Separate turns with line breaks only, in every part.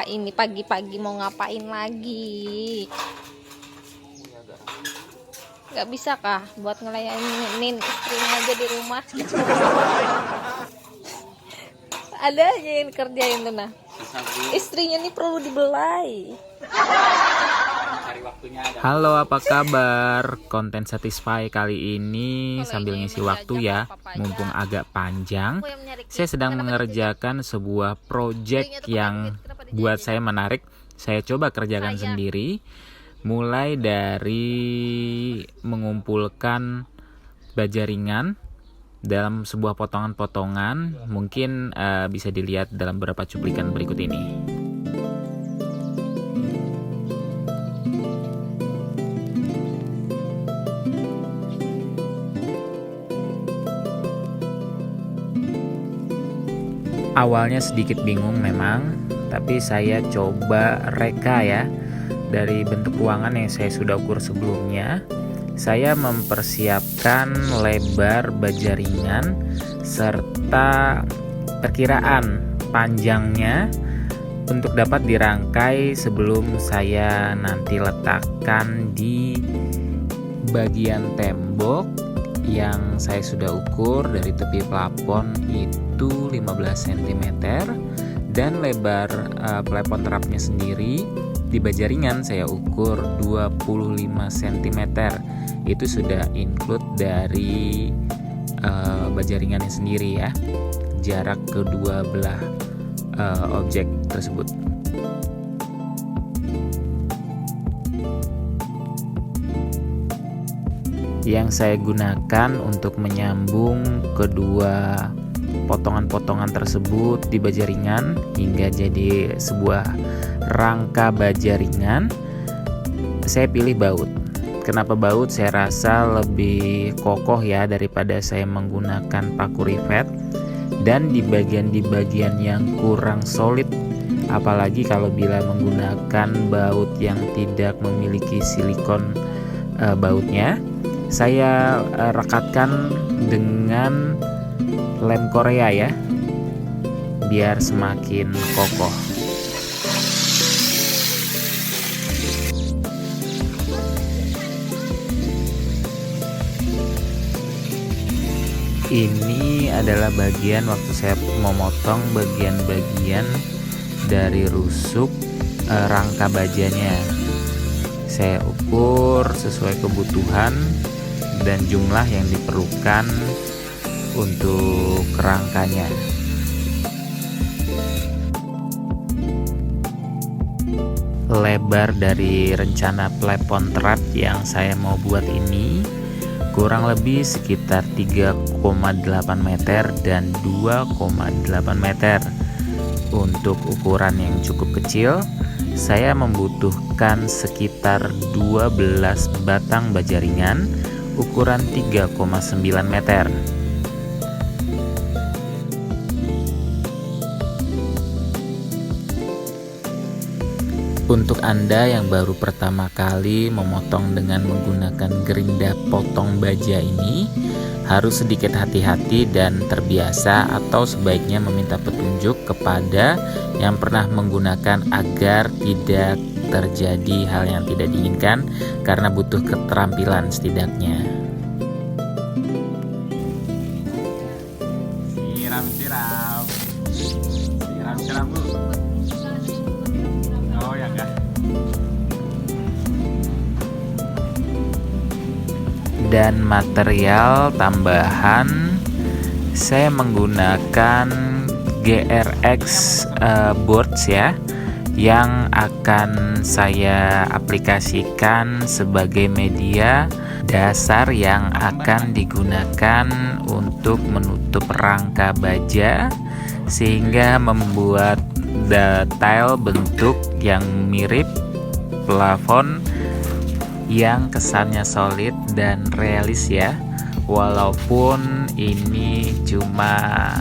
ini pagi-pagi mau ngapain lagi? Gak bisa kah buat ngelayanin istrinya aja di rumah? Ada aja yang kerjain tuh nah. Istrinya nih perlu dibelai.
Halo, apa kabar? Konten Satisfy kali ini sambil ngisi waktu ya, mumpung agak panjang. Saya sedang mengerjakan sebuah project yang buat saya menarik. Saya coba kerjakan sendiri, mulai dari mengumpulkan baja ringan dalam sebuah potongan-potongan. Mungkin bisa dilihat dalam beberapa cuplikan berikut ini. Awalnya sedikit bingung memang, tapi saya coba reka ya. Dari bentuk ruangan yang saya sudah ukur sebelumnya, saya mempersiapkan lebar baja ringan serta perkiraan panjangnya untuk dapat dirangkai sebelum saya nanti letakkan di bagian tembok yang saya sudah ukur dari tepi plafon itu 15 cm dan lebar plafon terapnya sendiri di baja ringan saya ukur 25 cm. Itu sudah include dari baja ringannya sendiri ya, jarak kedua belah objek tersebut. Yang saya gunakan untuk menyambung kedua potongan-potongan tersebut di baja ringan hingga jadi sebuah rangka baja ringan, saya pilih baut. Kenapa baut? Saya rasa lebih kokoh ya daripada saya menggunakan paku rivet, dan di bagian yang kurang solid, apalagi kalau bila menggunakan baut yang tidak memiliki silikon bautnya, saya rekatkan dengan lem Korea ya, biar semakin kokoh. Ini adalah bagian waktu saya memotong bagian-bagian dari rusuk rangka bajanya. Saya ukur sesuai kebutuhan dan jumlah yang diperlukan untuk rangkanya. Lebar dari rencana plafon trap yang saya mau buat ini kurang lebih sekitar 3,8 meter dan 2,8 meter. Untuk ukuran yang cukup kecil, saya membutuhkan sekitar 12 batang baja ringan ukuran 3,9 meter. Untuk Anda yang baru pertama kali memotong dengan menggunakan gerinda potong baja ini, harus sedikit hati-hati dan terbiasa, atau sebaiknya meminta petunjuk kepada yang pernah menggunakan agar tidak terjadi hal yang tidak diinginkan, karena butuh keterampilan setidaknya. Siram Bu. Oh ya enggak. Dan material tambahan, saya menggunakan GRX boards ya, yang akan saya aplikasikan sebagai media dasar yang akan digunakan untuk menutup rangka baja, sehingga membuat detail bentuk yang mirip plafon yang kesannya solid dan realis ya, walaupun ini cuma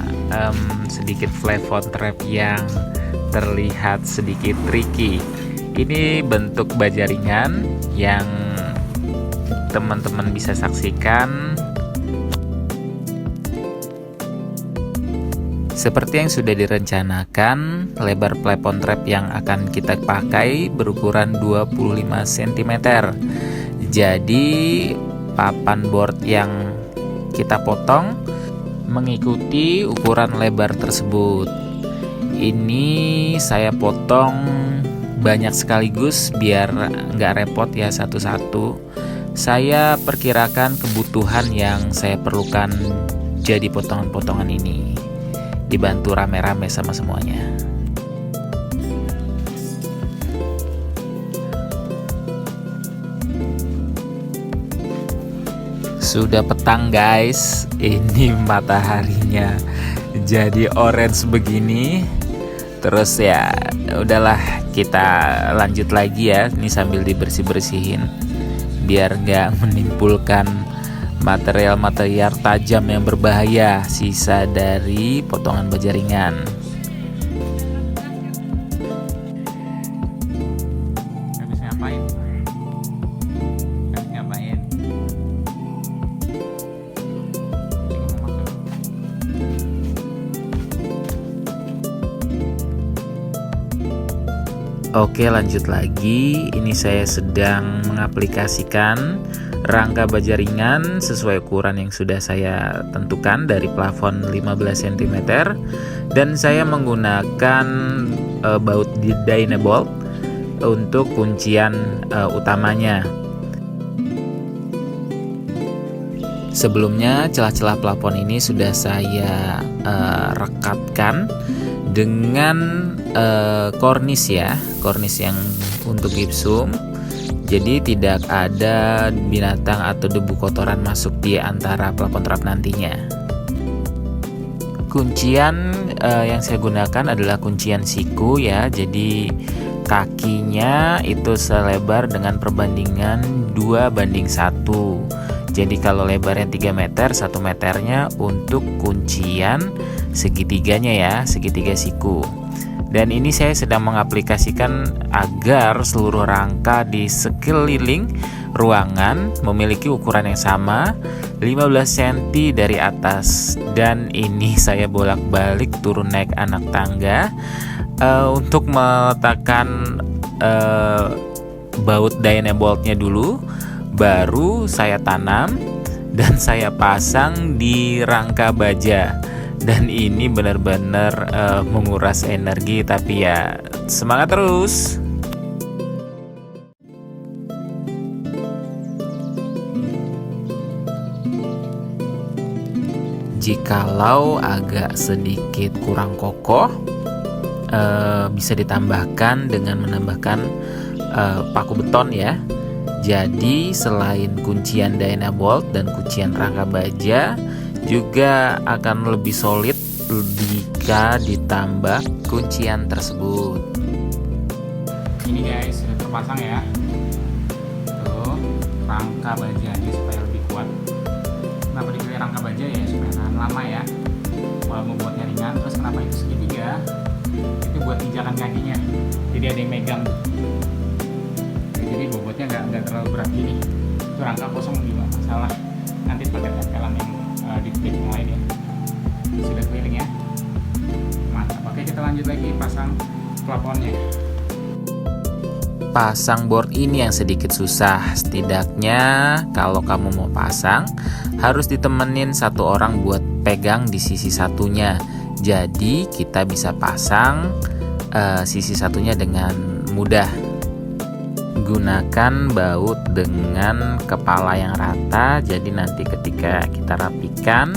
sedikit plafon trap yang terlihat sedikit tricky. Ini bentuk baja ringan yang teman-teman bisa saksikan Seperti yang sudah direncanakan, lebar plafon trap yang akan kita pakai berukuran 25 cm. Jadi papan board yang kita potong mengikuti ukuran lebar tersebut. Ini saya potong banyak sekaligus biar nggak repot ya satu-satu. Saya perkirakan kebutuhan yang saya perlukan jadi potongan-potongan ini. Dibantu rame-rame sama semuanya. Sudah petang guys, ini mataharinya jadi orange begini. Terus ya udahlah, kita lanjut lagi ya. Ini sambil dibersih-bersihin biar nggak menimbulkan material-material tajam yang berbahaya sisa dari potongan baja ringan. Habis ngapain? Habis ngapain? Oke, lanjut lagi. Ini saya sedang mengaplikasikan rangka baja ringan sesuai ukuran yang sudah saya tentukan dari plafon 15 cm, dan saya menggunakan baut Dynabolt untuk kuncian utamanya. Sebelumnya celah-celah plafon ini sudah saya rekatkan dengan kornis ya, kornis yang untuk gipsum. Jadi tidak ada binatang atau debu kotoran masuk di antara plafon trap nantinya. Kuncian yang saya gunakan adalah kuncian siku ya. Jadi kakinya itu selebar dengan perbandingan 2:1. Jadi kalau lebarnya 3 meter, 1 meternya untuk kuncian segitiganya ya, segitiga siku. Dan ini saya sedang mengaplikasikan agar seluruh rangka di sekeliling ruangan memiliki ukuran yang sama, 15 cm dari atas. Dan ini saya bolak-balik turun naik anak tangga untuk meletakkan baut Dynaboltnya dulu, baru saya tanam dan saya pasang di rangka baja. Dan ini benar-benar menguras energi, tapi ya semangat terus. Jikalau agak sedikit kurang kokoh, bisa ditambahkan dengan menambahkan paku beton ya. Jadi selain kuncian Dynabolt dan kuncian rangka baja, juga akan lebih solid jika ditambah kuncian tersebut. Ini guys, sudah terpasang ya. Tuh, rangka bajanya supaya lebih kuat. Kenapa dipilih rangka baja ya? Supaya tahan lama ya. Kalau mau buatnya ringan, terus kenapa itu segitiga? Itu buat pijakan kakinya. Jadi ada yang megang. Jadi bobotnya nggak terlalu berat gini. Itu rangka kosong juga masalah. Nanti pakai tempelan yang di titik yang lain ya. Sudah keliling ya, mantap. Oke, kita lanjut lagi pasang plafonnya. Pasang board ini yang sedikit susah. Setidaknya kalau kamu mau pasang harus ditemenin satu orang buat pegang di sisi satunya. Jadi kita bisa pasang sisi satunya dengan mudah. Gunakan baut dengan kepala yang rata, jadi nanti ketika kita rapikan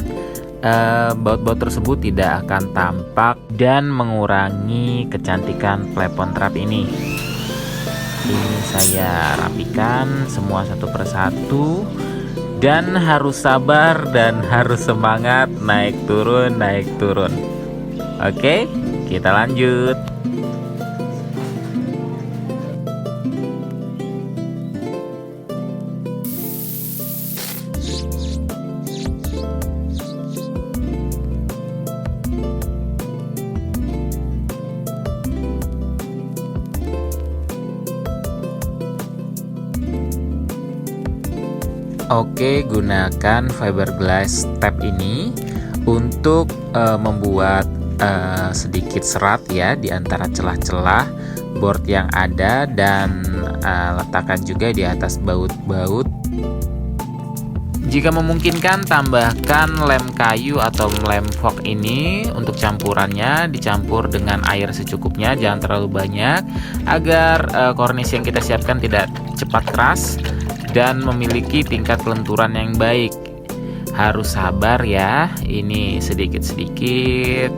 baut-baut tersebut tidak akan tampak dan mengurangi kecantikan plafon trap ini. Ini saya rapikan semua satu persatu, dan harus sabar dan harus semangat, naik turun. Oke, kita lanjut. Oke, gunakan fiberglass tape ini untuk membuat sedikit serat ya di antara celah-celah board yang ada, dan letakkan juga di atas baut-baut. Jika memungkinkan, tambahkan lem kayu atau lem fork ini untuk campurannya, dicampur dengan air secukupnya, jangan terlalu banyak, agar kornis yang kita siapkan tidak cepat keras dan memiliki tingkat kelenturan yang baik. Harus sabar ya, ini sedikit-sedikit,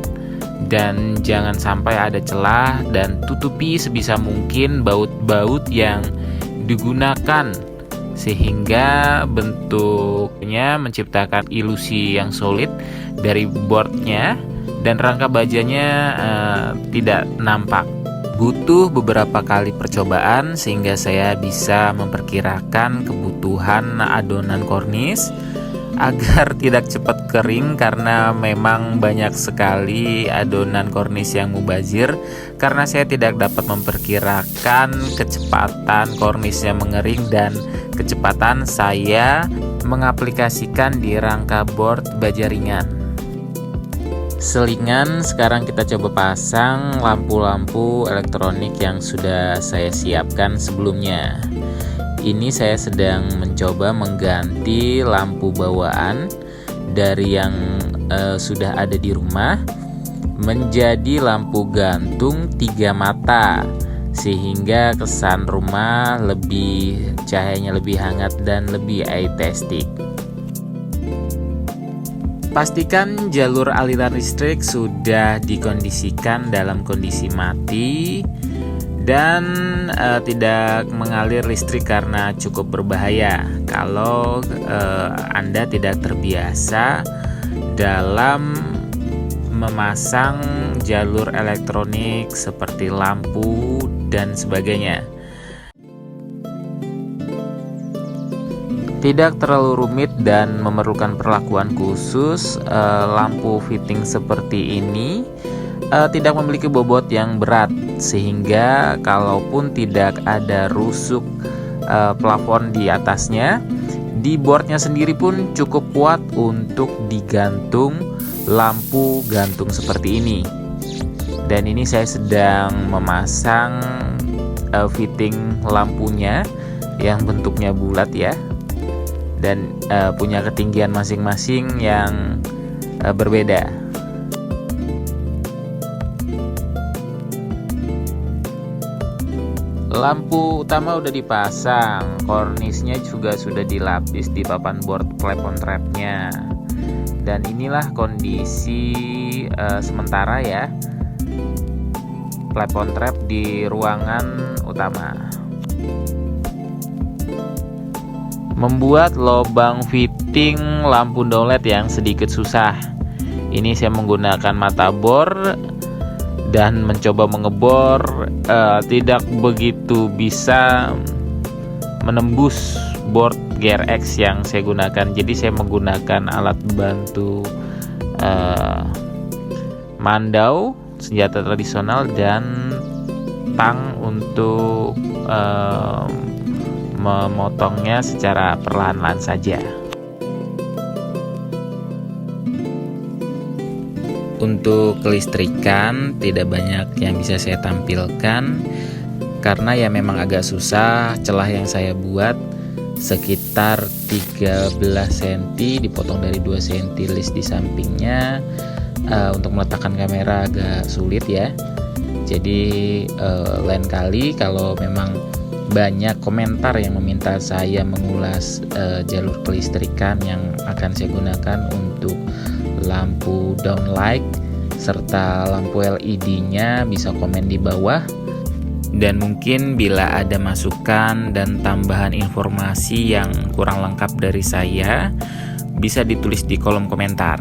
dan jangan sampai ada celah, dan tutupi sebisa mungkin baut-baut yang digunakan sehingga bentuknya menciptakan ilusi yang solid dari boardnya dan rangka bajanya tidak nampak. Butuh beberapa kali percobaan sehingga saya bisa memperkirakan kebutuhan adonan kornis agar tidak cepat kering, karena memang banyak sekali adonan kornis yang mubazir karena saya tidak dapat memperkirakan kecepatan kornisnya mengering dan kecepatan saya mengaplikasikan di rangka board baja ringan. Selingan, sekarang kita coba pasang lampu-lampu elektronik yang sudah saya siapkan sebelumnya. Ini saya sedang mencoba mengganti lampu bawaan dari yang sudah ada di rumah menjadi lampu gantung 3 mata, sehingga kesan rumah cahayanya lebih hangat dan lebih estetik. Pastikan jalur aliran listrik sudah dikondisikan dalam kondisi mati dan tidak mengalir listrik karena cukup berbahaya kalau Anda tidak terbiasa dalam memasang jalur elektronik seperti lampu dan sebagainya. Tidak terlalu rumit dan memerlukan perlakuan khusus, lampu fitting seperti ini tidak memiliki bobot yang berat, sehingga kalaupun tidak ada rusuk plafon di atasnya, di boardnya sendiri pun cukup kuat untuk digantung lampu gantung seperti ini. Dan ini saya sedang memasang fitting lampunya yang bentuknya bulat ya, dan punya ketinggian masing-masing yang berbeda. Lampu utama udah dipasang, kornisnya juga sudah dilapis di papan board plafon trapnya. Dan inilah kondisi sementara ya, plafon trap di ruangan utama. Membuat lubang fitting lampu downlight yang sedikit susah. Ini saya menggunakan mata bor dan mencoba mengebor, tidak begitu bisa menembus board GRX yang saya gunakan. Jadi saya menggunakan alat bantu mandau, senjata tradisional, dan tang untuk memotongnya secara perlahan-lahan saja. Untuk kelistrikan tidak banyak yang bisa saya tampilkan karena ya memang agak susah. Celah yang saya buat sekitar 13 cm, dipotong dari 2 cm list di sampingnya. Untuk meletakkan kamera agak sulit ya. Jadi lain kali kalau memang banyak komentar yang meminta saya mengulas jalur kelistrikan yang akan saya gunakan untuk lampu downlight serta lampu LED-nya, bisa komen di bawah. Dan mungkin bila ada masukan dan tambahan informasi yang kurang lengkap dari saya, bisa ditulis di kolom komentar.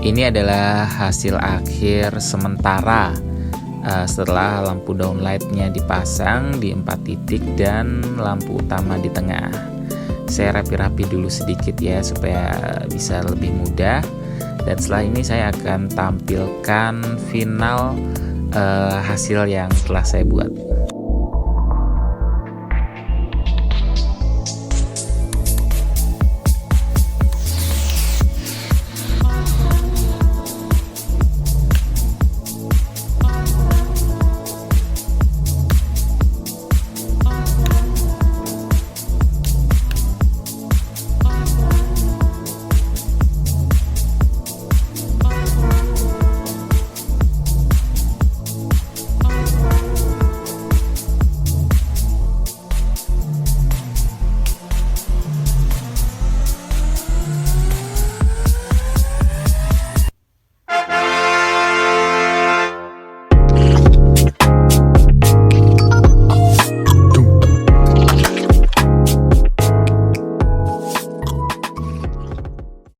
Ini adalah hasil akhir sementara setelah lampu downlight-nya dipasang di 4 titik dan lampu utama di tengah. Saya rapi-rapi dulu sedikit ya supaya bisa lebih mudah. Dan setelah ini saya akan tampilkan final hasil yang telah saya buat.